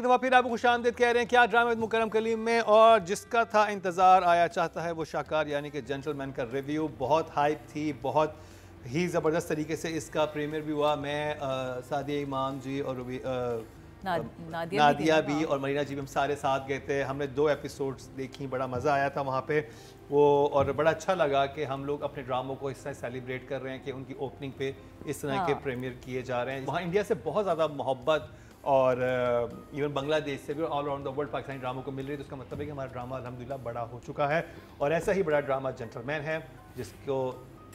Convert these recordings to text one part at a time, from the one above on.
दफ़ा फिर आपको खुशामदीद कह रहे हैं क्या ड्रामा मुकरम कलीम में, और जिसका था इंतज़ार आया चाहता है वो शाकार यानी कि जेंटलमैन का रिव्यू। बहुत हाइप थी, बहुत ही ज़बरदस्त तरीके से इसका प्रीमियर भी हुआ। मैं सादिया इमाम जी और नादिया भी और मरीना जी भी हम सारे साथ गए थे। हमने 2 एपिसोड्स देखी, बड़ा मज़ा आया था वहाँ पे वो, और बड़ा अच्छा लगा कि हम लोग अपने ड्रामों को इस तरह सेलिब्रेट कर रहे हैं कि उनकी ओपनिंग पे इस तरह के प्रीमियर किए जा रहे हैं। वहाँ इंडिया से बहुत ज़्यादा मोहब्बत और इवन बांग्लादेश से भी all around the world Pakistani ड्रामों को मिल रही है। तो उसका मतलब है कि हमारा ड्रामा अल्हम्दुलिल्लाह बड़ा हो चुका है, और ऐसा ही बड़ा ड्रामा जेंटलमैन है जिसको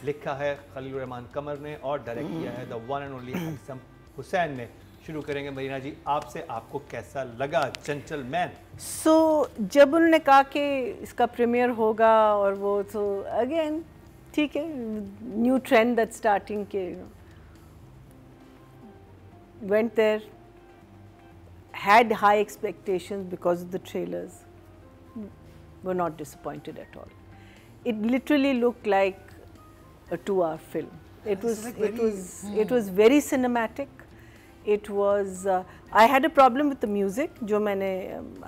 लिखा है खलील रहमान कमर ने और डायरेक्ट किया है the one and only Hasan Hussain ने। शुरू करेंगे मरीना जी आपसे, आपको कैसा लगा जेंटलमैन? जब उन्होंने कहा कि इसका प्रीमियर होगा और वो, तो अगेन ठीक है, न्यू ट्रेंड दैट स्टार्टिंग के went there, had high expectations because of the trailers, were not disappointed at all. It literally looked like a 2-hour film. It was very cinematic. It was I had a problem with the music, जो मैंने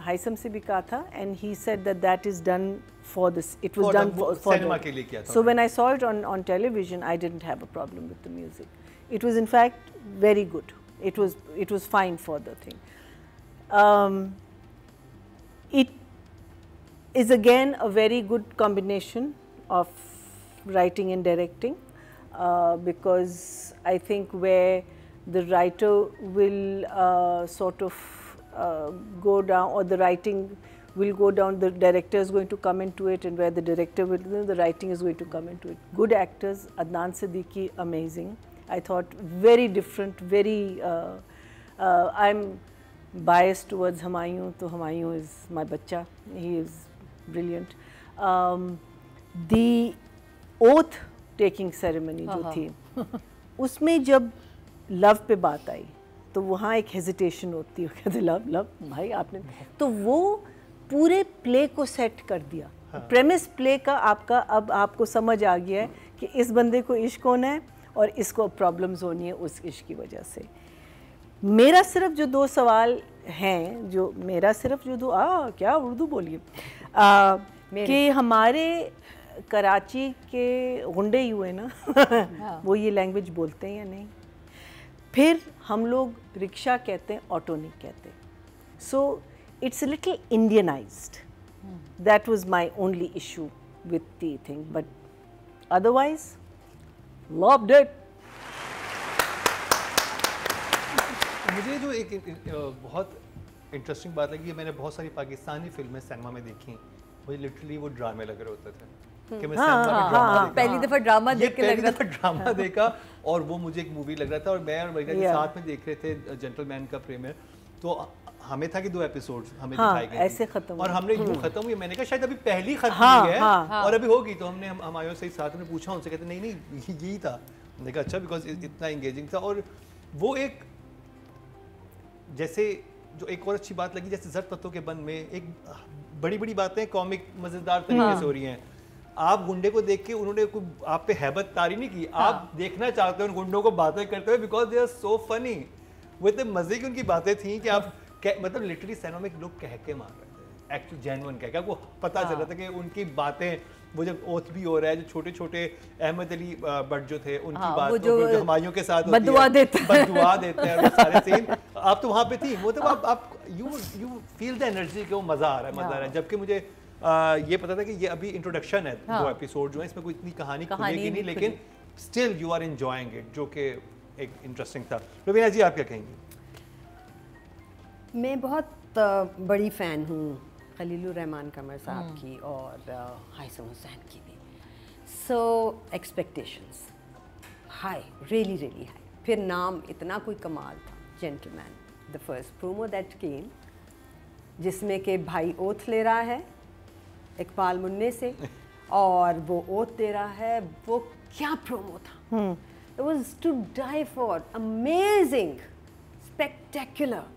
हाइसम से भी कहा था, and he said that is done for this. It was done for cinema के लिए किया था. So when I saw it on television, I didn't have a problem with the music. It was in fact very good. It was fine for the thing. It is again a very good combination of writing and directing, because I think where the writer will sort of go down, or the writing will go down, the director is going to come into it, and where the director will, the writing is going to come into it. Good actors, Adnan Siddiqui, amazing. I thought very different, very, I'm biased towards Humayun, so Humayun is my bacha, he is brilliant. The oath taking ceremony जो थी, उसमें जब love पे बात आई तो वहाँ एक hesitation होती है, कहते लव भाई आपने, तो वो पूरे प्ले को सेट कर दिया। प्रेमिस प्ले का आपका, अब आपको समझ आ गया है कि इस बंदे को इश्क होना है और इसको प्रॉब्लम्स होनी है उस इश्क की वजह से। मेरा सिर्फ जो 2 सवाल हैं, जो मेरा सिर्फ जो 2 क्या उर्दू बोलिए, कि हमारे कराची के गुंडे ही हुए ना वो ये लैंग्वेज बोलते हैं या नहीं? फिर हम लोग रिक्शा कहते हैं, ऑटो नहीं कहते। So it's a little Indianised. That was my only issue with the thing, but otherwise loved it. मुझे जो एक बहुत इंटरेस्टिंग बात लगी, मैंने बहुत सारी पाकिस्तानी फिल्में सिनेमा में देखी, मुझे लिटरली वो ड्रामे लग रहे होते थे कि मैं सिनेमा में ड्रामा देखा। पहली दफ़ा ड्रामा देख के लग रहा था, ड्रामा देखा, और वो मुझे एक मूवी लग रहा था, और मैं और मरीना जी साथ में देख रहे थे जेंटलमैन का प्रीमियर। तो हमें था कि 2 एपिसोड्स हमें दिखाए गए ऐसे खत्म, और हमने यूँ खत्म हुई। मैंने कहा शायद अभी पहली खत्म हुई है और अभी होगी, तो हमने हमारे से साथ में पूछा, उनसे कहते नहीं यही था। मैंने कहा अच्छा, बिकॉज इतना इंगेजिंग था। और वो एक जैसे जो एक और अच्छी बात लगी, जैसे ज़र्द पत्तों के बन में एक बड़ी बातें कॉमिक मज़ेदार तरीके से हो रही हैं। आप गुंडे को देख के उन्होंने कोई आप पे हैबत तारी नहीं की, आप देखना चाहते हो उन गुंडों को बातें करते हुए, because they are so funny. वो इतने मजे की उनकी बातें थी कि आप मतलब लिटरली सिनेमा में लोग कह के मार रहे थे, एक्चुअली जेन्युइन कह के। आपको पता चल रहा था कि उनकी बातें, वो जब ओथ भी हो रहा है, जो छोटे अहमद अली भट्ट जो थे उनकी बात, वो जो हुमायूं के साथ बददुआ देते हैं वो सारे सीन, आप तो वहाँ पे थी। मतलब आप यू फील द एनर्जी कि वो मज़ा आ रहा है। जबकि मुझे ये पता था कि ये अभी इंट्रोडक्शन है, 2 एपिसोड जो है, इसमें कोई इतनी कहानी खुलेगी नहीं, लेकिन still you are enjoying it, जो कि एक इंटरेस्टिंग था। रवीना जी आप क्या कहेंगी? मैं बहुत बड़ी फ़ैन हूँ खलील रहमान कमर साहब की और हाइसम हुसैन की भी। सो एक्सपेक्टेशंस हाई, रियली हाई। फिर नाम इतना कोई कमाल था, gentleman, the first promo that came, जिसमें कि भाई ओथ ले रहा है इकबाल मुन्ने से, और वो ओथ दे रहा है। वो क्या प्रोमो था! It was to die for, amazing, spectacular.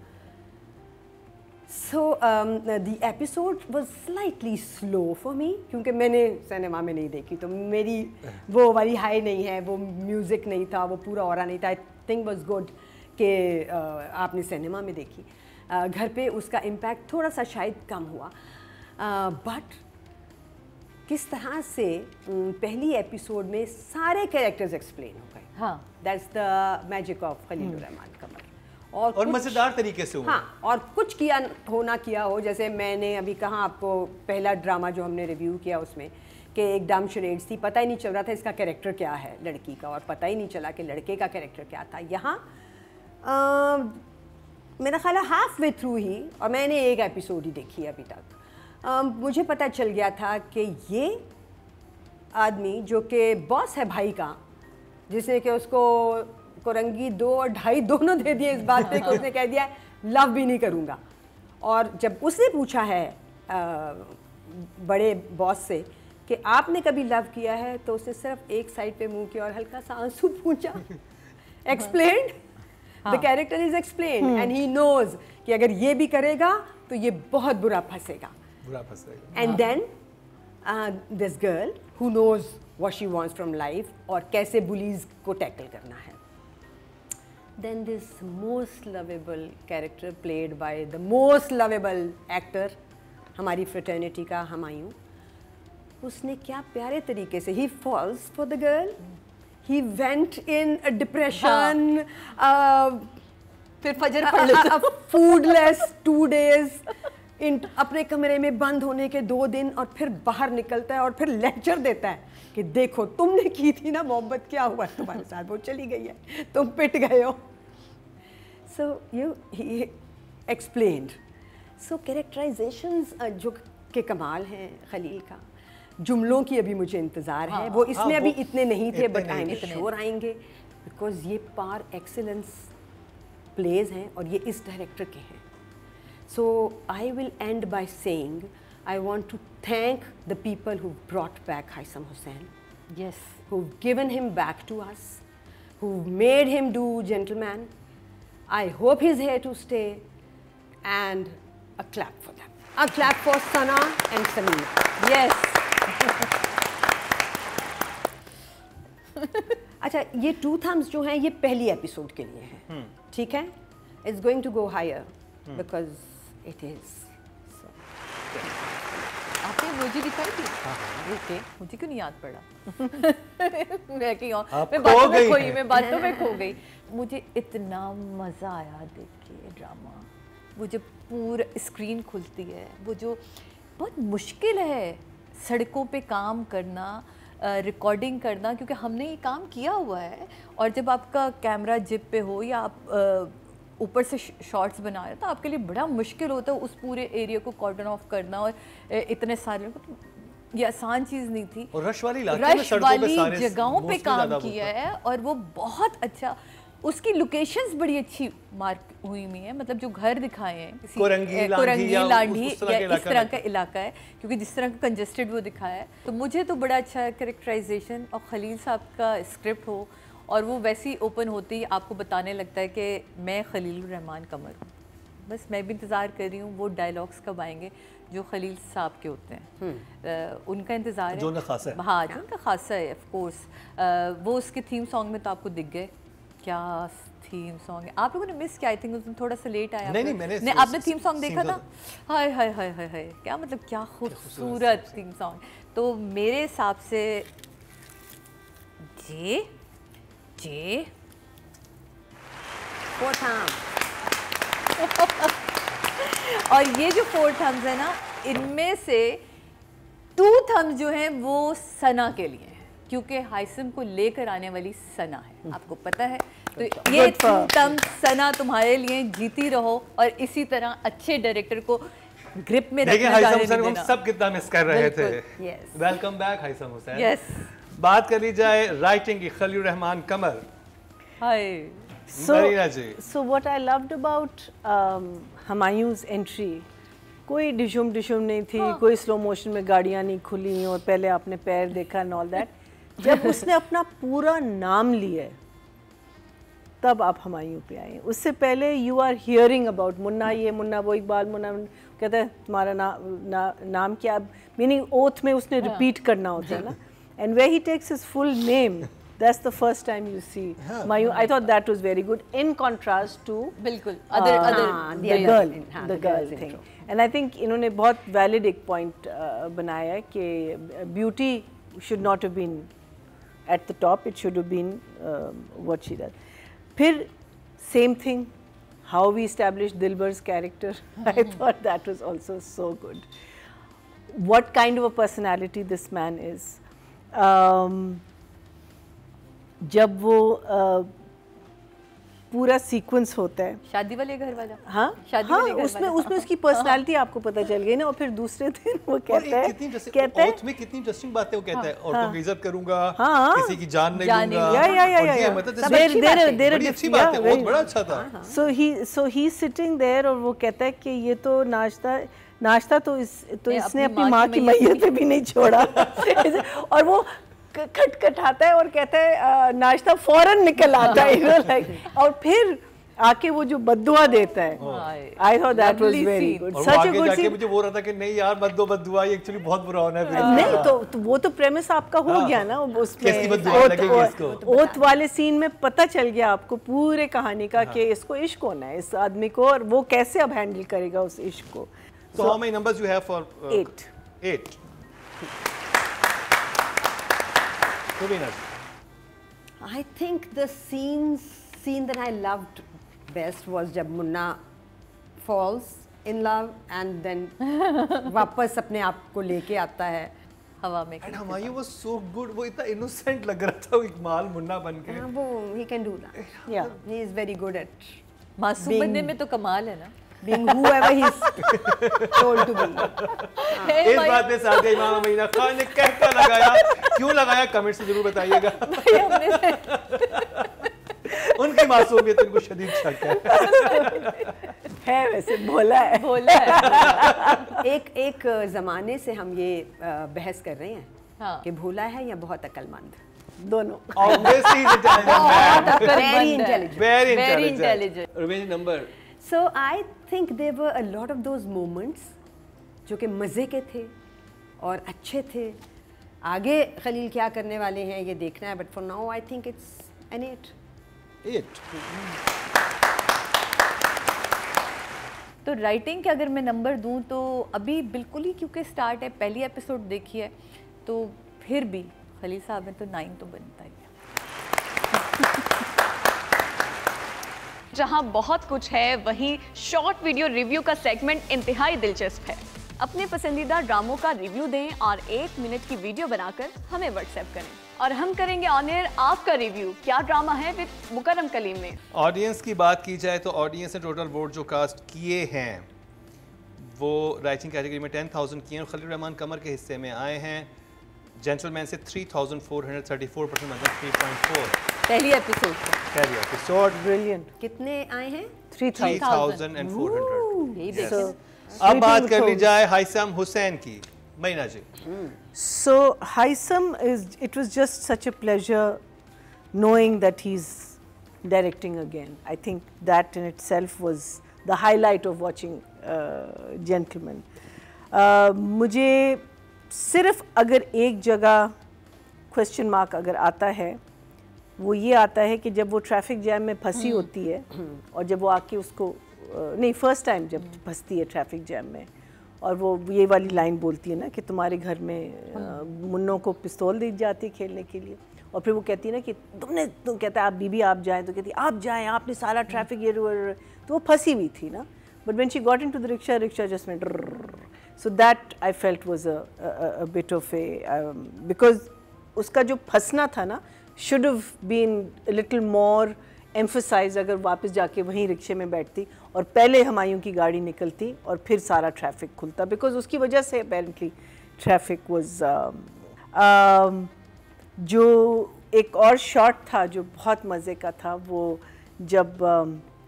So the episode was slightly slow for me, क्योंकि मैंने सिनेमा में नहीं देखी, तो मेरी वो वाली हाई नहीं है, वो म्यूज़िक नहीं था, वो पूरा ऑरा नहीं था। आई थिंक वाज गुड कि आपने सिनेमा में देखी। घर पे उसका इम्पैक्ट थोड़ा सा शायद कम हुआ, बट किस तरह से पहली एपिसोड में सारे कैरेक्टर्स एक्सप्लेन हो गए। हाँ, that's the magic of Khalilur Rehman Qamar. और मज़ेदार तरीके से हुआ। हाँ, और कुछ किया हो ना किया हो, जैसे मैंने अभी कहा आपको, पहला ड्रामा जो हमने रिव्यू किया उसमें कि एकदम शरेड्स थी, पता ही नहीं चल रहा था इसका कैरेक्टर क्या है लड़की का, और पता ही नहीं चला कि लड़के का कैरेक्टर क्या था। यहाँ मेरा ख्याल है हाफ वे थ्रू ही, और मैंने एक एपिसोड ही देखी है अभी तक, मुझे पता चल गया था कि ये आदमी जो कि बॉस है भाई का, जिसने कि उसको कोरंगी 2 और 2.5 दोनों दे दिए इस बात पे कि उसने कह दिया लव भी नहीं करूँगा। और जब उसने पूछा है बड़े बॉस से कि आपने कभी लव किया है, तो उसने सिर्फ एक साइड पे मुंह किया और हल्का सा आंसू पूछा। Explained, the character is explained and he knows कि अगर ये भी करेगा तो ये बहुत बुरा फंसेगा। And then this girl who knows what she wants from life और कैसे बुलीज को टैकल करना है। Then this most lovable character played by the most lovable actor, हमारी fraternity का हुमायूं, उसने क्या प्यारे तरीके से, he falls for the girl, he went in a depression, फिर फजर पढ़ लेता, foodless 2 days, अपने कमरे में बंद होने के 2 दिन, और फिर बाहर निकलता है और फिर लेक्चर देता है कि देखो तुमने की थी ना मोहब्बत, क्या हुआ तुम्हारे साथ, वो चली गई है, तुम पिट गए हो। So he explained. So characterizations जो के कमाल हैं खलील का, जुमलों की अभी मुझे इंतज़ार है, वो इसमें अभी इतने नहीं थे, बट आई एम श्योर आएंगे, बिकॉज ये पार एक्सीलेंस प्लेज हैं और ये इस डायरेक्टर के हैं। So I will end by saying I want to thank the people who brought back Haitham Hussain. yes, Who've given him back to us, who've made him do Gentleman. I hope he's here to stay, and a clap for them. A clap for Sana and Sameer. yes. अच्छा, ये 2 thumbs जो हैं ये पहली episode के लिए हैं, ठीक है? It's going to go higher because it is. आपने मुझे दिखाई थी? ओके, मुझे क्यों नहीं याद पड़ा? मैं कहीं और, मैं बातों में खोई, मैं बातों में खो गई। मुझे इतना मज़ा आया देख के ड्रामा, वो जब पूरा स्क्रीन खुलती है, वो जो बहुत मुश्किल है सड़कों पे काम करना, रिकॉर्डिंग करना, क्योंकि हमने ये काम किया हुआ है, और जब आपका कैमरा जिप पे हो या आप ऊपर से शॉट्स बना रहे, तो आपके लिए बड़ा मुश्किल होता है उस पूरे एरिया को कॉर्डन ऑफ करना, और इतने सारे, ये आसान चीज़ नहीं थी। और रश वाली जगहों पे काम किया है, और वो बहुत अच्छा, उसकी लोकेशंस बड़ी अच्छी मार्क हुई हुई है, मतलब जो घर दिखाए हैं, कोरंगी लांढी या इस तरह का इलाका है, क्योंकि जिस तरह का कंजेस्टेड वो दिखाया है, तो मुझे तो बड़ा अच्छा कैरेक्टराइजेशन, और खलील साहब का स्क्रिप्ट हो, और वो वैसी ओपन होती आपको बताने लगता है कि मैं खलीलुर रहमान कमर हूँ। बस मैं भी इंतज़ार कर रही हूँ वो डायलॉग्स कब आएंगे जो खलील साहब के होते हैं, उनका इंतज़ार है, जो उनका खासा है। हाँ, जो उनका खासा है ऑफ कोर्स। वो उसके थीम सॉन्ग में तो आपको दिख गए, क्या थीम सॉन्ग है, आप लोगों ने मिस किया, आई थिंक उसमें थोड़ा सा लेट आया। नहीं, आपने थीम सॉन्ग देखा था? हाय हाय हाय हाय हाय, क्या मतलब, क्या खूबसूरत थीम सॉन्ग। तो मेरे हिसाब से जे 4 thumbs। और ये जो 4 thumbs है ना, इनमें से 2 thumbs जो हैं वो सना के लिए हैं, क्योंकि हाइसम को लेकर आने वाली सना है, आपको पता है। तो ये 2 thumbs सना तुम्हारे लिए, जीती रहो और इसी तरह अच्छे डायरेक्टर को ग्रिप में रखना जाने देना। हम सब कितना मिस कर रहे थे। Welcome back Haissam Hussain. Yes, बात कर ली जाए राइटिंग की, खलीलुर रहमान कमर। हाय। So what I loved about हुमायूं's entry, कोई डिशुम नहीं थी, कोई स्लो मोशन में गाड़ियाँ नहीं खुली और पहले आपने पैर देखा and all that। जब उसने अपना पूरा नाम लिया तब आप हुमायूं पे आए। उससे पहले you are hearing about Munna ये मुन्ना वो, इकबाल मुन्ना, कहता है तुम्हारा नाम क्या, मीनिंग ओथ में उसने रिपीट करना होता है ना, and where he takes his full name That's the first time you see Mayur. I thought that was very good in contrast to बिल्कुल other the girl thing. And I think इन्होंने बहुत valid एक point बनाया कि beauty should not have been at the top. It should have been what she does. फिर same thing, how we established Dilbar's character. I thought that was also so good. What kind of a personality this man is. जब वो पूरा sequence होता है शादी वाले घर वाला, हाँ शादी हाँ वाले घर उसमें वाला। उसमें उसकी पर्सनालिटी आपको पता चल गई ना। और फिर दूसरे दिन वो कहता है में कितनी इंटरेस्टिंग बातें वो कहता है, औरतों की इज्जत करूंगा, किसी की जान नहीं लूंगा, या मतलब बड़ी अच्छी बात है, बहुत बड़ा अच्छा था। सो ही सिटिंग देयर और वो कहता है कि ये तो नाश्ता तो इसने अपनी माँ की मैयत पे भी नहीं छोड़ा। और वो खटखटाता है और कहता है नाश्ता फौरन निकल आता है, लाइक। और फिर आके वो जो बद्दुआ देता है, I thought that was very good, such a good scene. मुझे बोल रहा था कि नहीं यार मत दो बद्दुआ, ये एक्चुअली बहुत बुरा होना है। नहीं तो वो तो प्रेमिस आपका हो गया ना उसमें। ओथ वाले सीन में पता चल गया आपको पूरे कहानी का कि इसको इश्क होना है इस आदमी को, और वो कैसे अब हैंडल करेगा उस इश्क को। So how many numbers you have for 8? 8. I think the scene that I loved best was जब Munna falls in love and then वापस अपने आप को लेके आता है हवा में। And Humayun was so good, वो इतना innocent लग रहा था, वो इकबाल मुन्ना बन के। हाँ, वो he can do that. Yeah, he is very good at मासूम बनने में तो कमाल है ना, being whoever he's told to be. इस बात में साथ इमाम अमीना खान ने कहता लगाया, क्यों लगाया कमेंट से जरूर बताइएगा। उनकी मासूमियत उनको शदीद शक है वैसे भोला है। एक जमाने से हम ये बहस कर रहे हैं कि भोला है या बहुत अक्लमंद। दोनों। Obviously very intelligent. Revenge number. So I think there were a lot of those moments जो कि मज़े के थे और अच्छे थे। आगे खलील क्या करने वाले हैं ये देखना है, but for now I think it's an 8. 8. तो राइटिंग के अगर मैं नंबर दूं तो अभी बिल्कुल ही क्योंकि स्टार्ट है, पहली एपिसोड देखी है, तो फिर भी खलील साहब में तो 9 तो बनता ही है। जहां बहुत कुछ है वहीं शॉर्ट वीडियो रिव्यू का सेगमेंट इंतहाई दिलचस्प है। अपने पसंदीदा ड्रामों का रिव्यू दें और 1 मिनट की वीडियो बनाकर हमें व्हाट्सएप करें और हम करेंगे ऑन एयर आपका रिव्यू। क्या ड्रामा है विद मुकर्रम कलीम में। ऑडियंस की बात की जाए तो ऑडियंस ने टोटल वोट जो कास्ट किए हैं वो राइटिंग कैटेगरी में 10,000 किए हैं, खलील रहमान कमर के हिस्से में आए हैं जेंटलमैन से 3,434%, मतलब 3.4 पहली एपिसोड। ब्रिलियंट। कितने आए हैं? 3,434। अब बात कर ली जाए हाइसम हुसैन की। मईना जी। So Haitham it was just such a pleasure knowing that he's directing again. I think that in itself was the highlight of watching Gentleman. मुझे सिर्फ अगर एक जगह क्वेश्चन मार्क अगर आता है वो ये आता है कि जब वो ट्रैफिक जैम में फंसी होती है और जब वो आके उसको नहीं फर्स्ट टाइम जब फंसती है ट्रैफिक जैम में और वो ये वाली लाइन बोलती है ना कि तुम्हारे घर में मुन्नों को पिस्तौल दी जाती है खेलने के लिए, और फिर वो कहती है ना कि तुम कहता है आप बीबी आप जाएं, तो कहती है आप जाएं, आपने सारा ट्रैफिक ये तो वो फंसी हुई थी ना, but when she got into the rickshaw just went. So that I felt was a bit of a because उसका जो फंसना था ना should have been a little more emphasize, अगर वापस जाके वहीं रिक्शे में बैठती और पहले हुमायूं की गाड़ी निकलती और फिर सारा ट्रैफिक खुलता, बिकॉज उसकी वजह से अपेरेंटली ट्रैफिक वाज। जो एक और शॉट था जो बहुत मज़े का था, वो जब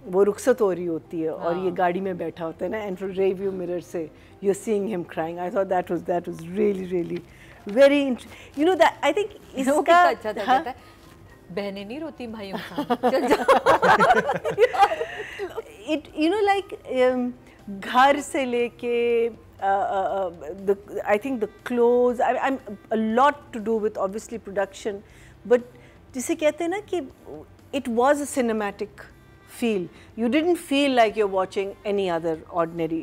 वो रुखसत हो रही होती है और ये गाड़ी में बैठा होता है ना, एंड फ्रॉम रियरव्यू मिरर से you are seeing him crying. I thought that was really very you know that I think इसका अच्छा था, कहता है बहनें नहीं रोती भाइयों का, चल जाओ। इट यू नो लाइक घर से लेके I think the clothes, I'm a lot to do with obviously production, but जिसे कहते हैं ना कि it was a cinematic feel. You didn't feel like you're watching any other ordinary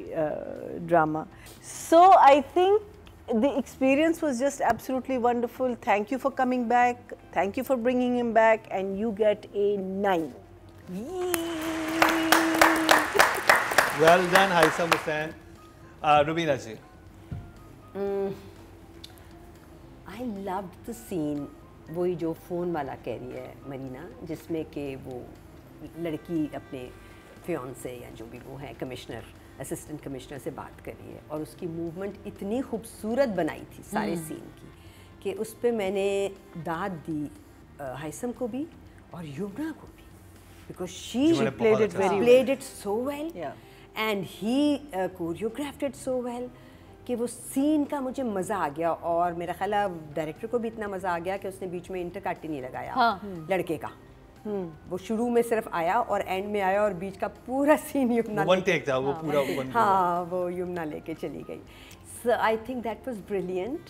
drama. So I think the experience was just absolutely wonderful. Thank you for coming back. Thank you for bringing him back, and you get a 9. Well done, Haitham Hussain. Rubina ji. I loved the scene. वही जो phone वाला कह रही है मरीना, जिसमें कि वो लड़की अपने फियांसे या जो भी वो है कमिश्नर, असिस्टेंट कमिश्नर से बात कर रही है, और उसकी मूवमेंट इतनी खूबसूरत बनाई थी सारे सीन की कि उस पर मैंने दाद दी हाइसम को भी और युमना को भी, because she played it so well and he choreographed it so well कि वो सीन का मुझे मज़ा आ गया। और मेरा ख्याल डायरेक्टर को भी इतना मज़ा आ गया कि उसने बीच में इंटरकट ही नहीं लगाया लड़के का। वो शुरू में सिर्फ आया और एंड में आया और बीच का पूरा सीन युमना वन टेक था वो पूरा हाँ वो युमना लेके चली गई। So I think that was brilliant.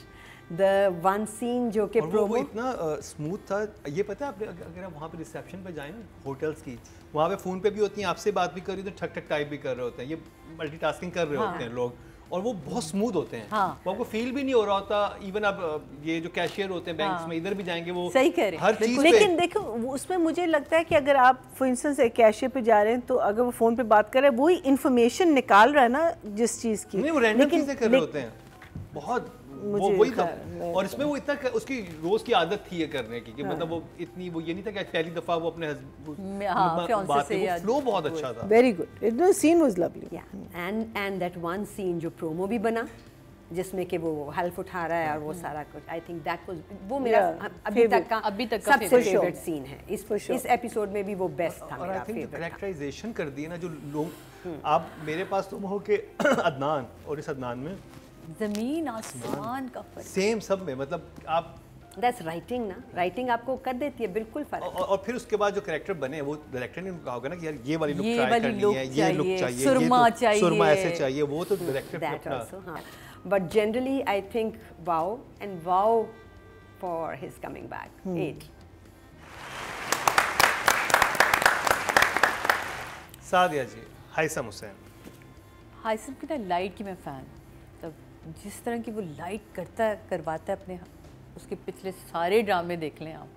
The one scene जो कि प्रोमो इतना स्मूथ था। ये पता है आपने, अगर आप वहाँ पे रिसेप्शन पे जाएं ना होटल्स की, वहाँ पे फ़ोन पे भी होती हैं, आपसे बात भी कर रही तो ठक ठक टाइप भी कर रहे होते हैं, ये मल्टीटास्किंग कर रहे होते हैं लोग, और वो बहुत स्मूथ होते हैं। वो आपको फील भी नहीं हो रहा होता। इवन आप ये जो कैशियर होते हैं बैंक्स में, इधर भी जाएंगे वो सही कह रहे हैं हर चीज़ पे। लेकिन देखो उसमें मुझे लगता है कि अगर आप फॉर इंस्टेंस एक कैशियर पे जा रहे हैं तो अगर वो फ़ोन पे बात कर रहा है, वही इन्फॉर्मेशन निकाल रहा है ना जिस चीज़ की, नहीं वो रैंडम चीज़ें कर रहे होते हैं बहुत। वो वही था। और इसमें वो इतना उसकी रोज की आदत थी ये करने की कि मतलब वो इतनी वो ये नहीं था कि पहली दफा वो अपने बात से वो फ्लो बहुत अच्छा था। Very good, it the scene was lovely. And that one scene जो प्रोमो भी बना जिसमें कि वो हल्फ उठा रहा है और वो सारा कुछ, आई थिंक दैट वाज वो मेरा अभी तक का सबसे फेवरेट सीन है। इस एपिसोड में भी वो बेस्ट था मेरा फेवरेट। कैरेक्टराइजेशन कर दी है ना जो लोग। आप मेरे पास तुम हो के अदनान और इस अदनान में जमीन आसमान का फर्क सेम सब में, मतलब आप दैट्स राइटिंग ना, राइटिंग आपको कर देती है बिल्कुल फर्क। और फिर उसके बाद जो कैरेक्टर बने वो डायरेक्टर ने कहा होगा ना कि यार ये वाली लुक ट्राई करनी है, ये लुक चाहिए, सुरमा चाहिए, सुरमा ऐसे चाहिए, वो तो डायरेक्टर दैट आल्सो। हां but generally I think wow and wow for his coming back 8। Sadia ji, Haissam Hussain. Haissam की ना लाइट की मैं फ़ैन, तब जिस तरह की वो लाइट करवाता है अपने, उसके पिछले सारे ड्रामे देख लें आप,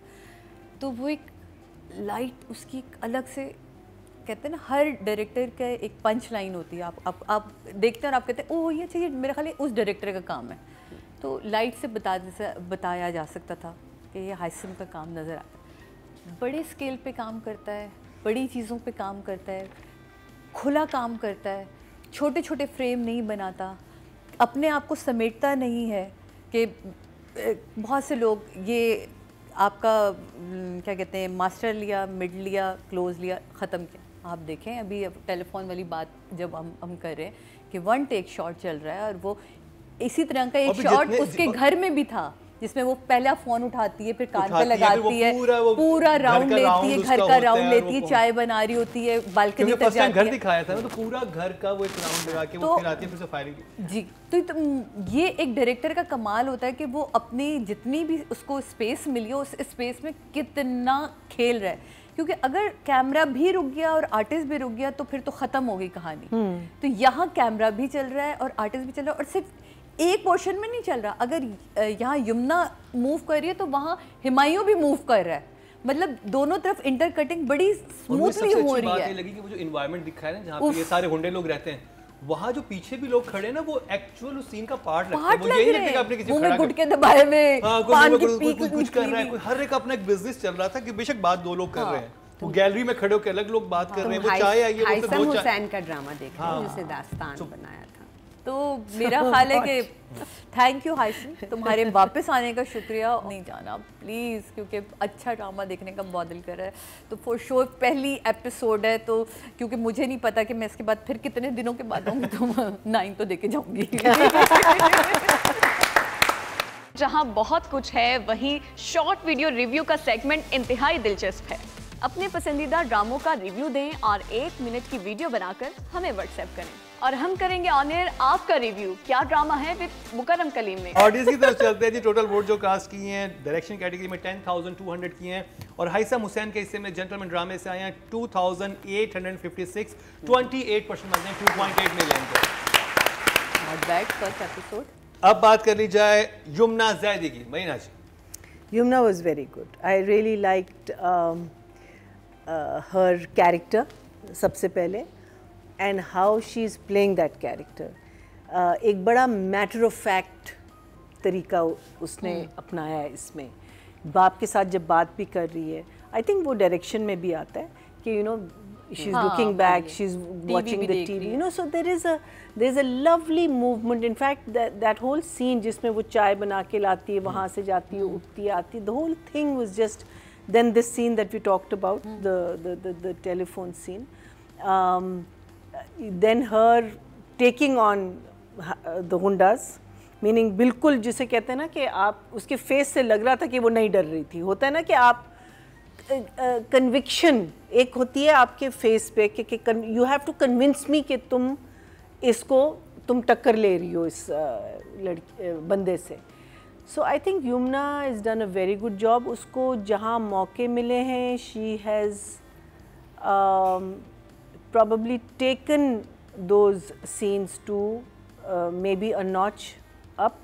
तो वो एक लाइट उसकी एक अलग से, कहते हैं ना हर डायरेक्टर का एक पंच लाइन होती है। आप देखते हैं और आप कहते हैं ओह ये चाहिए, मेरा ख्याल है उस डायरेक्टर का काम है। तो लाइट से बताया जा सकता था कि ये हाइसम का काम नज़र आता है। बड़े स्केल पे काम करता है, बड़ी चीज़ों पे काम करता है, खुला काम करता है, छोटे छोटे फ्रेम नहीं बनाता, अपने आप को समेटता नहीं है कि बहुत से लोग ये आपका क्या कहते हैं मास्टर लिया, मिड लिया, क्लोज लिया, ख़त्म किया। आप देखें अभी टेलीफोन वाली बात जब हम कर रहे हैं कि वन टेक शॉट चल रहा है, और वो इसी तरह का एक शॉट उसके घर में भी था जिसमें वो पहला फ़ोन उठाती है, फिर कान पे लगाती है, पूरा राउंड लेती है, घर का राउंड लेती है, चाय बना रही होती है, बालकनी तक जाती है। घर दिखाया था ना तो पूरा घर का वो एक राउंड लगा के वो फिर आती है, फिर से फायरिंग। जी तो ये एक डायरेक्टर का कमाल होता है कि वो अपनी जितनी भी उसको स्पेस मिली हो उस स्पेस में कितना खेल रहा है। क्योंकि अगर कैमरा भी रुक गया और आर्टिस्ट भी रुक गया तो फिर तो ख़त्म हो गई कहानी। तो यहाँ कैमरा भी चल रहा है और आर्टिस्ट भी चल रहा है, और सिर्फ एक पोर्शन में नहीं चल रहा। अगर यहाँ यमुना मूव कर रही है तो वहाँ हिमायू भी मूव कर रहा है, मतलब दोनों तरफ इंटरकटिंग बड़ी स्मूथली हो रही है। लगी कि वो जो एनवायरनमेंट दिखा है ना जहाँ पे ये सारे गुंडे लोग रहते हैं, वहाँ जो पीछे भी लोग खड़े हैं ना वो एक्चुअल उस सीन का पार्ट लगता है। वो यही नहीं कि आपने किसी खड़ा गुटके दबाए में पान की पीक कुछ कर रहा है, कोई हर एक अपना एक बिजनेस चल रहा था कि बेशक बात दो लोग कर रहे हैं, वो गैलरी में खड़े होकर अलग लोग बात कर रहे हैं, वो चाय आई है, हाइसम हुसैन का ड्रामा देख रहे हैं जिसे दास्तान बनाया था। तो मेरा ख्याल है कि थैंक यू हाइसम, तुम्हारे वापस आने का शुक्रिया। नहीं जाना प्लीज़, क्योंकि अच्छा ड्रामा देखने का बहुत दिल कर रहा है। तो फॉर श्योर पहली एपिसोड है, तो क्योंकि मुझे नहीं पता कि मैं इसके बाद फिर कितने दिनों के बाद आऊँगी, तो 9 तो देके जाऊँगी। जहाँ बहुत कुछ है वहीं शॉर्ट वीडियो रिव्यू का सेगमेंट इंतहाई दिलचस्प है। अपने पसंदीदा ड्रामों का रिव्यू दें और 1 मिनट की वीडियो बनाकर हमें व्हाट्सएप करें। और हम करेंगे ऑन एयर आपका रिव्यू क्या ड्रामा है विद मुकरम कलीम में। ऑडियंस की तरफ चलते हैं जी। टोटल वोट जो कास्ट किए हैं डायरेक्शन कैटेगरी में 10,200 किए हैं और हाइसम हुसैन के हिस्से में जेंटलमैन ड्रामे से आए हैं 2,856, 28% बनते हैं, 2.8 मिलियन के। Not bad first episode. अब बात कर ली जाए यमुना जैदी की। महीना जी, Yumna was very good. I really liked her character सबसे पहले and how she is playing that character. एक बड़ा matter of fact तरीका उसने अपनाया है इसमें। बाप के साथ जब बात भी कर रही है, I think वो डायरेक्शन में भी आता है कि she's looking back, she's watching the TV, so there's a lovely movement. In fact, that whole scene जिसमें वो चाय बना के लाती है, वहाँ से जाती है, उठती है, आती है, the whole thing was just. Then this scene that we talked about, the telephone scene, then her taking on the Gundas, meaning बिल्कुल जिसे कहते हैं ना कि आप उसके फेस से लग रहा था कि वो नहीं डर रही थी। होता है ना कि आप कन्विक्शन एक होती है आपके फेस पे कि you have to convince me कि तुम टक्कर ले रही हो इस बंदे से। So I think Yamuna is done a very good job. उसको जहाँ मौके मिले हैं she has probably taken those scenes to maybe a notch up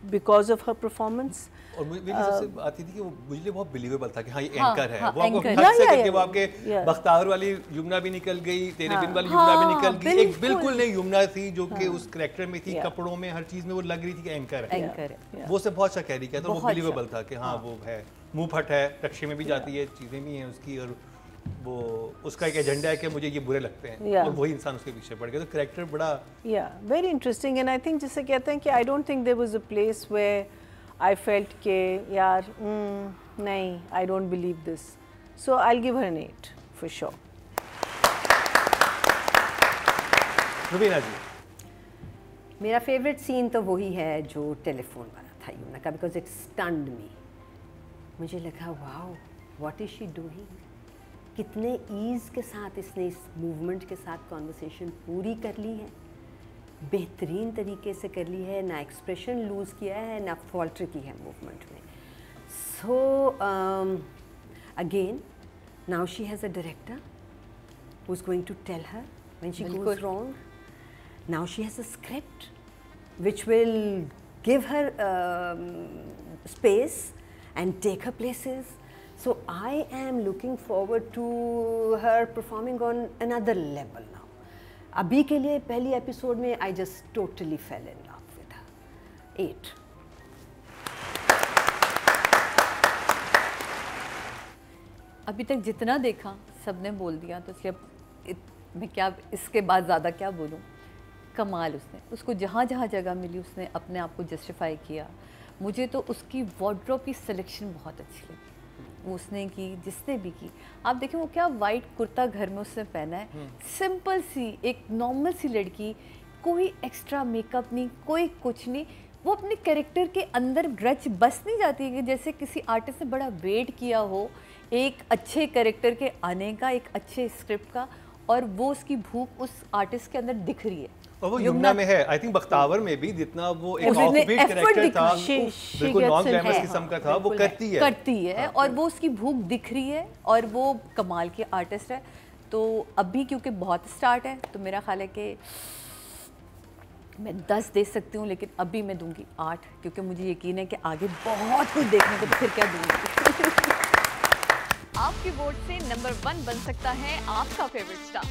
because of her performance. और मेरी सबसे आती थी कि वो मुझे बहुत बिलीवेबल था कि हाँ ये एंकर है। वो आपको anchor। हद से करके वो आपके बख्तावर वाली यमुना भी निकल गई, तेरे बिन वाली यमुना भी निकल गई, एक बिल्कुल नई यमुना थी जो कि उस कैरेक्टर में थी, कपड़ों में, हर चीज में वो लग रही थी कि एंकर है। वो से बहुत अच्छा कैरी किया था, वो बिलीवेबल था कि हाँ वो है, मुंह फट है, रक्शे में भी जाती है, चीजें भी हैं उसकी, और वो उसका एक एजेंडा है कि मुझे ये बुरे लगते हैं, और वही इंसान उसके पीछे पड़ गया। तो कैरेक्टर बड़ा very interesting. And I think जिसे कहते हैं कि I don't think there was a place where I felt के यार नहीं, I don't believe this. So I'll give her an 8 for sure. Rubina जी, मेरा फेवरेट सीन तो वही है जो टेलीफोन वाला था यमुना का, बिकॉज इट स्टन्ड मी। मुझे लगा wow what is she doing, कितने ईज़ के साथ इसने इस मूवमेंट के साथ कॉन्वर्सेशन पूरी कर ली है, बेहतरीन तरीके से कर ली है, ना एक्सप्रेशन लूज़ किया है, ना फॉल्टर की है मूवमेंट में। So again now she has a director who is going to tell her when she goes wrong. Now she has a script which will give her space and take her places. So I am looking forward to her performing on another level now. अभी के लिए पहली episode में I just totally fell in love with her. 8। अभी तक जितना देखा सबने बोल दिया, तो मैं क्या इसके बाद ज़्यादा क्या बोलूँ। कमाल उसको जहाँ जहाँ जगह मिली उसने अपने आप को जस्टिफाई किया। मुझे तो उसकी वार्डरोब की सिलेक्शन बहुत अच्छी लगी, वो उसने की, जिसने भी की। आप देखें वो क्या वाइट कुर्ता घर में उसने पहना है, सिंपल सी एक नॉर्मल सी लड़की, कोई एक्स्ट्रा मेकअप नहीं, कोई कुछ नहीं। वो अपने कैरेक्टर के अंदर रच बस नहीं जाती है कि जैसे किसी आर्टिस्ट ने बड़ा वेट किया हो एक अच्छे कैरेक्टर के आने का, एक अच्छे स्क्रिप्ट का, और वो उसकी भूख उस आर्टिस्ट के अंदर दिख रही है। और वो यमुना में है। आई थिंक बख्तावर में भी जितना वो एक ऑफबीट कैरेक्टर था, बिल्कुल नॉन ग्लैमरस किस्म का था, वो करती है और वो उसकी भूख दिख रही है, और वो कमाल की आर्टिस्ट है। तो अभी क्योंकि बहुत स्टार्ट है, तो मेरा ख्याल है कि मैं 10 दे सकती हूँ, लेकिन अभी मैं दूंगी 8, क्योंकि मुझे यकीन है कि आगे बहुत कुछ देखने को, तो फिर क्या दूंगी। आपके वोट से नंबर 1 बन सकता है आपका फेवरेट स्टार।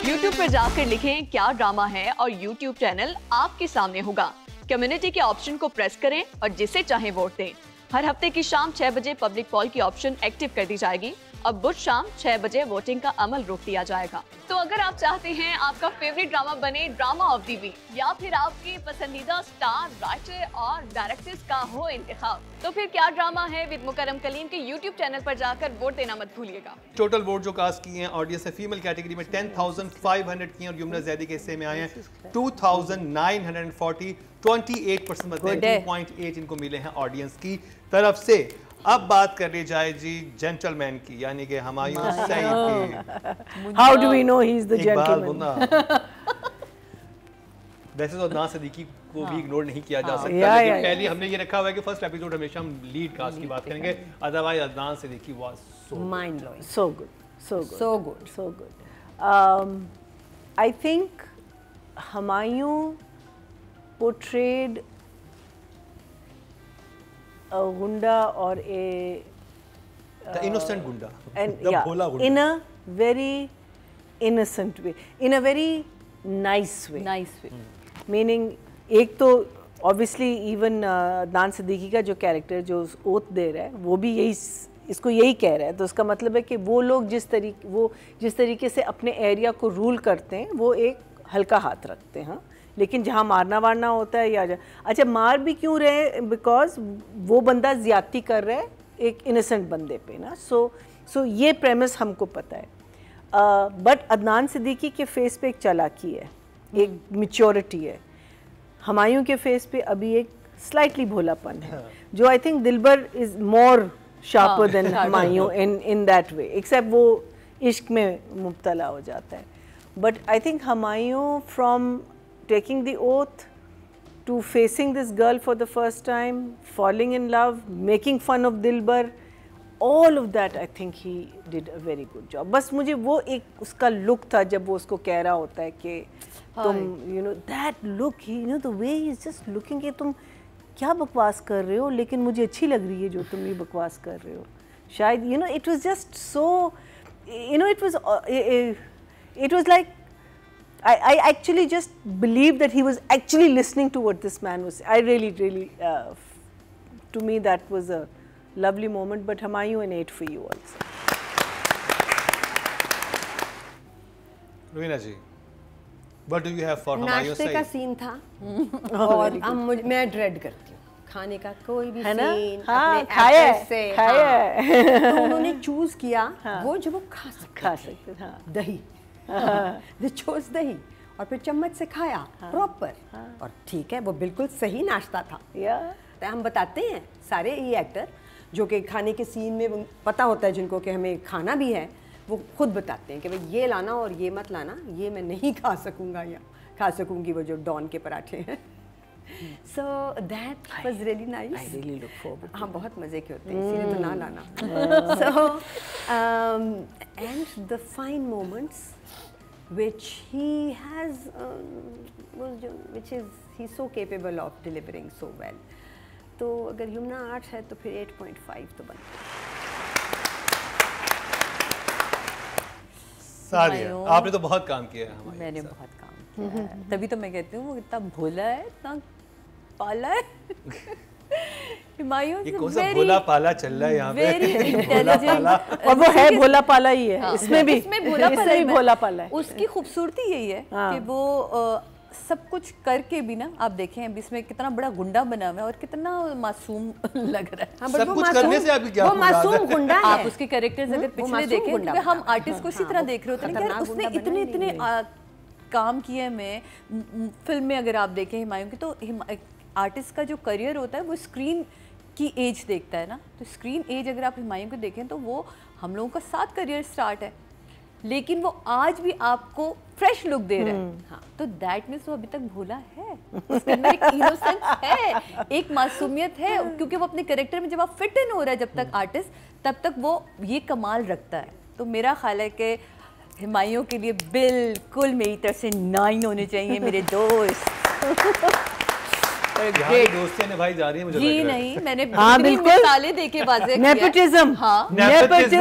YouTube पर जाकर लिखें क्या ड्रामा है और YouTube चैनल आपके सामने होगा। कम्युनिटी के ऑप्शन को प्रेस करें और जिसे चाहे वोट दें। हर हफ्ते की शाम 6 बजे पब्लिक पॉल की ऑप्शन एक्टिव कर दी जाएगी और बुध शाम 6 बजे वोटिंग का अमल रोक दिया जाएगा। तो अगर आप चाहते हैं आपका फेवरेट ड्रामा बने ड्रामा ऑफ द वीक, या फिर आपके पसंदीदा स्टार, राइटर और डायरेक्टर्स का हो इंतखाब, तो फिर क्या ड्रामा है विद मुकरम कलीम के YouTube चैनल पर जाकर वोट देना मत भूलिएगा। टोटल वोट जो कास्ट किए हैं ऑडियंस से फीमेल कैटेगरी में 10,500 किए और यमुना जैदी के हिस्से में आए हैं 2,940, 28% मतलब 2.8 इनको मिले हैं ऑडियंस की तरफ से। अब बात कर ली जाए जी जेंटलमैन की, यानी कि हुमायूं सईद की। How do we know he is the Iqbal gentleman? बुना। वैसे तो अदनान सिद्दीकी को भी इग्नोर नहीं किया जा सकता, या, लेकिन या, पहले हमने ये रखा हुआ है कि फर्स्ट एपिसोड हमेशा हम लीड कास्ट की बात करेंगे। Otherwise Adnan Siddiqui was so mind blowing, So good, so good, so good. so good. I think Humayun portrayed a gunda or a the innocent गुंडा, and द yeah, भोला गुंडा। in a very innocent way, in a very nice way. Nice way. Meaning एक तो obviously even Adnan Siddiqui का जो character जो oath दे रहा है वो भी यही इसको यही कह रहा है, तो उसका मतलब है कि वो लोग जिस तरीके से अपने एरिया को रूल करते हैं वो एक हल्का हाथ रखते हैं। लेकिन जहाँ मारना वारना होता है या अच्छा मार भी क्यों रहे, बिकॉज वो बंदा ज्यादती कर रहा है एक इनोसेंट बंदे पे ना। सो ये प्रेमिस हमको पता है, बट अदनान सिद्दीकी के फेस पे एक चालाकी है, एक मैच्योरिटी है। हुमायूं के फेस पे अभी एक स्लाइटली भोलापन है, जो I think Dilbar is more sharper than Humayun in that way, except वो इश्क में मुब्तला हो जाता है। But I think Humayun from taking the oath to facing this girl for the first time, falling in love, making fun of Dilbar, all of that I think he did a very good job. बस मुझे वो एक उसका look था जब वो उसको कह रहा होता है कि तुम you know that look, you know the way he's just looking कि तुम क्या बकवास कर रहे हो, लेकिन मुझे अच्छी लग रही है जो तुम ये बकवास कर रहे हो। शायद you know it was just so, you know it was like I actually just believed that he was actually listening to what this man was. I really, to me that was a lovely moment. But Humayun, an 8 for you also. Rubina ji, what do you have for Humayun नाश्ते Saeed? का सीन था और अब मैं dread करती हूँ खाने का कोई भी है ना? सीन हाँ, अपने खाया actress से, है, खाया है। तो उन्होंने चूज किया वो जो वो खा खा सकते, हाँ। दही दे चोज दही और फिर चम्मच से खाया प्रॉपर और ठीक है वो बिल्कुल सही नाश्ता था। तो हम बताते हैं सारे ये एक्टर जो कि खाने के सीन में पता होता है जिनको कि हमें खाना भी है, वो खुद बताते हैं कि भाई ये लाना और ये मत लाना, ये मैं नहीं खा सकूंगा या खा सकूंगी, वो जो डॉन के पराठे हैं। So that was really nice. I really look forward. हाँ बहुत मज़े के होते हैं, इसीलिए तो ना लाना। So and the fine moments which he has, which is he's so capable of delivering so well. तो अगर यमुना 8 है तो फिर 8.5 तो बनता सादिया, आपने तो बहुत काम किया है हमारे मैंने साथ। बहुत काम किया है, तभी तो मैं कहती हूँ वो इतना भोला है, इतना पाला है। हुमायूं ये कौन सा भोला पाला चल रहा है यहाँ पे? वेरी भोला पाला। इंटेलिजेंट और वो है भोला पाला ही है, हाँ, इसमें भी भोला पाला इसमें है। भी भोला पाला है। उसकी खूबसूरती यही है कि वो सब कुछ करके भी ना, आप देखें अभी इसमें कितना बड़ा गुंडा बना हुआ है और कितना मासूम लग रहा है। है। सब कुछ करने से आपकी क्या वो मासूम गुंडा है। आप उसके कैरेक्टर्स अगर पिछले मासूम देखें, गुंडा क्योंकि हम बना हुआ है। आर्टिस्ट को इसी तरह देख रहे होते हैं कि यार खतरनाक उसने गुंडा इतने बना इतने काम किए में फिल्म में अगर आप देखें हुमायूं की, तो आर्टिस्ट का जो करियर होता है वो स्क्रीन की एज देखता है ना, तो स्क्रीन एज अगर आप हुमायूं को देखें तो वो हम लोगों का 7 करियर स्टार्ट है, लेकिन वो आज भी आपको फ्रेश लुक दे रहा है। हाँ, तो दैट मीन्स वो अभी तक भोला है, उसके अंदर एक इनोसेंस है, एक मासूमियत है, क्योंकि वो अपने कैरेक्टर में जब आप फिट इन हो रहा है जब तक आर्टिस्ट, तब तक वो ये कमाल रखता है। तो मेरा ख्याल है कि हुमायूं के लिए बिल्कुल मेरी तरफ से 9 होने चाहिए मेरे दोस्त। यहाँ की दोस्तियाँ निभाई जा रही है मुझे लग जी रहा है। नहीं, मैंने हाँ, इतनी बिल्कुल। मिसालें देके वाज़ेह किया है। नेपोटिज्म, हाँ, नेपोटिज्म।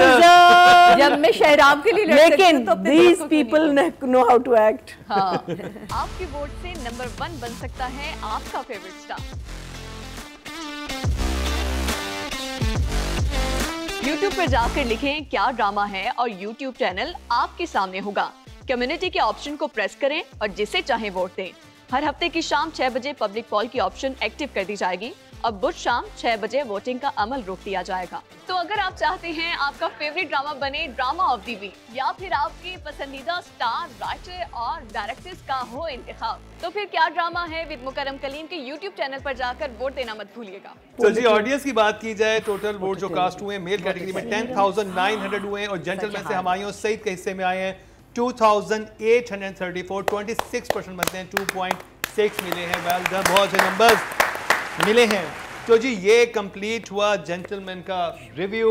जब मैं शहराम के लिए लड़ सकती हूँ लेकिन तो अपने these दोस्तों के लिए people नहीं। know how to act. हाँ, आपके वोट से नंबर 1 बन सकता है आपका फेवरेट स्टार। YouTube पर जाकर लिखें क्या ड्रामा है और YouTube चैनल आपके सामने होगा। कम्युनिटी के ऑप्शन को प्रेस करें और जिसे चाहे वोट दें। हर हफ्ते की शाम 6 बजे पब्लिक पॉल की ऑप्शन एक्टिव कर दी जाएगी। अब बुध शाम 6 बजे वोटिंग का अमल रोक दिया जाएगा। तो अगर आप चाहते हैं आपका फेवरेट ड्रामा बने ड्रामा ऑफ द वीक या फिर आपके पसंदीदा स्टार, राइटर और डायरेक्टर्स का हो इंतखाब, तो फिर क्या ड्रामा है विद मुकरम कलीम के YouTube चैनल पर जाकर वोट देना मत भूलिएगा। तो जी ऑडियंस की बात की जाए, टोटल वोट जो कास्ट हुए मेल कैटेगरी में 10,900 हुए और जेंटलमैन से हमायूं सईद के हिस्से में आए हैं 2,834, 26% बनते हैं, 2.6 मिले हैं। वेल डन, बहुत से नंबर्स मिले हैं। तो जी ये कंप्लीट हुआ जेंटलमैन का रिव्यू।